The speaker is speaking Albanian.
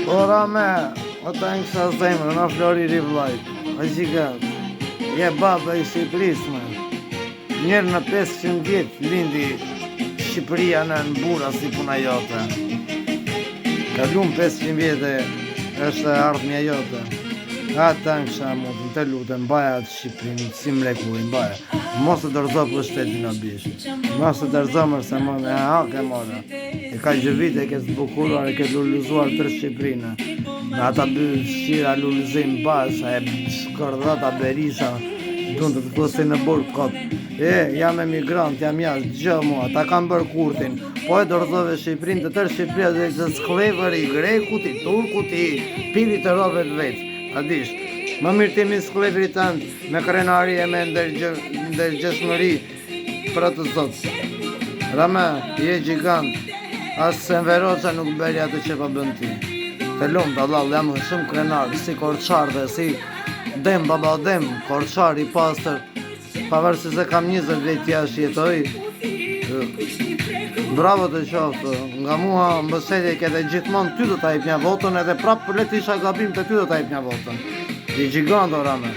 Ora me, ata në kësa zemrë, në Flori Rivlajt, a gjigant, je baba i Shqipërisë, me. Njerë në 500 vjetë lindi Shqipëria në bura si puna jote. Kalum 500 vjetë është ardhmja jote. Ata në kësha mundin të lutën, baja të Shqipërinë, si mrekullin, baja. Mos të dërzo për shtetin në bishë. Mos të dërzo mërse më me hake mora. E ka gjë vite e këtë bukuruar, e këtë lulluzuar tërë Shqipërinë. Në ata shqira lulluzim basa, e shkërdata berisa, dun të të kësi në burë kotë. Jam emigrant, jam jashtë, gjë mua, ta kam bërë kurtin. Po e dërzove Shqipërinë të tërë Shqipëria dhe të sklevër i Grekut, i Turkut, i pili të rove të vetë. A dish, më mirë të jemi sklevëri tënë, me krenari e me ndërgjeshmëri për të zotë. Rame, je gjigant, asë se në Veroqa nuk beri atë që pa bënd ti. Të lumë të lallë, jam shumë krenar, si korçar dhe si dem, baba dem, korçar i pastër, pavarësisht se kam 20 vjet jashtë jetoj. Bravo të qoftë, nga mua mbështetje këtë gjithmonë ty do ta jep një votën edhe prapë le të isha gabim të ty do ta jep një votën. I gjigant ora me.